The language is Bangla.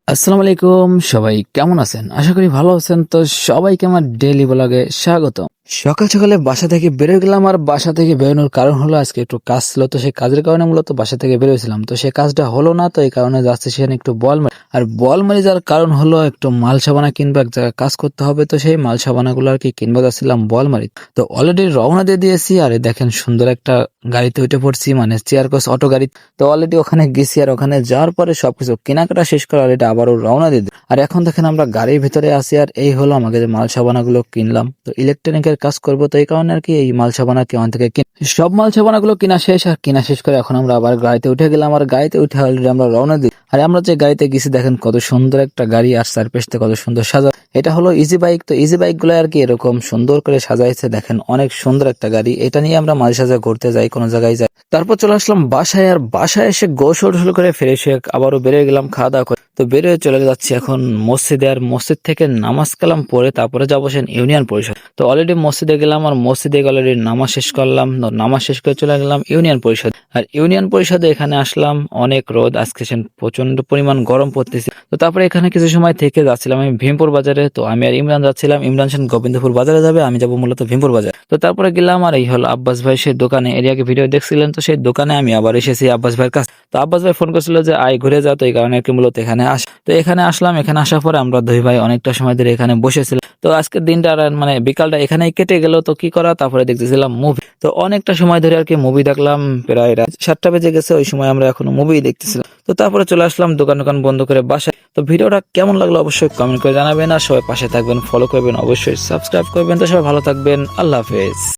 আসসালামু আলাইকুম, সবাই কেমন আছেন? আশা করি ভালো আছেন। তো সবাইকে আমার ডেইলি ব্লগে স্বাগত। সকাল সকালে বাসা থেকে বেরোয় গেলাম, আর বাসা থেকে বেরোনোর কারণ হলো আজকে একটু কাজ ছিল। তো সেই কাজের কারণে মূলত বাসা থেকে বেরোয়েছিলাম। তো সেই কাজটা হলো না, তো এই কারণে যাচ্ছি সেখানে একটু বল মারি। আর বল মারি যাওয়ার কারণ হলো একটু মাল সাবানা কিনবো, এক জায়গায় কাজ করতে হবে। তো সেই মাল সাবানা গুলো আর কি কিনবো যাচ্ছিলাম বল মারি। তো অলরেডি রওনা দিয়ে দিয়েছি, আর এই দেখেন সুন্দর একটা গাড়িতে উঠে পড়ছি, মানে চেয়ার কোচ অটো গাড়ি। তো অলরেডি ওখানে গেছি, আর ওখানে যাওয়ার পরে সবকিছু কেনাকাটা শেষ করে অলরেডি আবারও রওনা দিয়ে দিই। আর এখন দেখেন আমরা গাড়ির ভিতরে আছি, আর এই হলো আমাকে যে মাল সাবানা গুলো কিনলাম। তো ইলেকট্রনিকের কাজ করবো, তো এই কারণে আর কি এই মাল সাবানা কি ওখান থেকে সব মাল সাবানা গুলো কিনা শেষ। আর কিনা শেষ করে এখন আমরা আবার গাড়িতে উঠে গেলাম, আর গাড়িতে উঠে অলরেডি আমরা রওনা দিই। আর আমরা যে গাড়িতে গেছি দেখেন কত সুন্দর একটা গাড়ি, আর চারপাশে কত সুন্দর সাজা। এটা হলো ইজি বাইক। তো ইজি বাইক গুলো আর কি এরকম সুন্দর করে সাজাইছে, দেখেন অনেক সুন্দর একটা গাড়ি। এটা নিয়ে আমরা মাঝে সাঝে ঘুরতে যাই, কোনো জায়গায় যাই। তারপর চলে আসলাম বাসায়, আর বাসায় এসে গোসল করে ফ্রেশ হয়ে আবারও বেরিয়ে গেলাম খাওয়া দাওয়া করে। তো বেরিয়ে চলে যাচ্ছি এখন মসজিদে, আর মসজিদ থেকে নামাজ কালাম পড়ে তারপরে যাবো সেন ইউনিয়ন পরিষদ। তো অলরেডি মসজিদে গেলাম, আর মসজিদে অলরেডি নামাজ শেষ করলাম। তো নামাজ শেষ করে চলে গেলাম ইউনিয়ন পরিষদ। আর ইউনিয়ন পরিষদে এখানে আসলাম, অনেক রোদ আজকে, সেন প্রচন্ড পরিমাণ গরম পড়তেছে। তো তারপরে এখানে কিছু সময় থেকে যাচ্ছিলাম আমি ভীমপুর বাজারে। তো আমি আর ইমরান যাচ্ছিলাম, ইমরান সেন গোবিন্দপুর বাজারে যাবে, আমি যাবো মূলত ভীমপুর বাজার। তো তারপরে গেলাম, আর এই হলো আব্বাস ভাই সেই দোকানে, এরিয়াকে ভিডিও দেখছিলেন, তো সেই দোকানে আমি আবার এসেছি আব্বাস ভাইয়ের কাছে। তো আব্বাস ভাই ফোন করছিল যে আয় ঘুরে যাও, তো এই কারণে আর কি মূলত এখানে তো এখানে আসলাম। এখানে আসার পরে আমরা দুই ভাই অনেকটা সময় ধরে এখানে বসেছিলাম। তো আজকের দিনটা আর মানে বিকালটা এখানেই কেটে গেল। তো কি করা, তারপরে দেখতেছিলাম মুভি। তো অনেকটা সময় ধরে আর কি মুভি দেখলাম, প্রায় রাত 7টা বেজে গেছে, ওই সময় আমরা এখনো মুভি দেখতেছিলাম। তো তারপরে চলে আসলাম দোকান বন্ধ করে বাসায়। তো ভিডিওটা কেমন লাগলো অবশ্যই কমেন্ট করে জানাবেন, আর সবাই পাশে থাকবেন, ফলো করবেন, অবশ্যই সাবস্ক্রাইব করবেন। তো সবাই ভালো থাকবেন, আল্লাহ হাফেজ।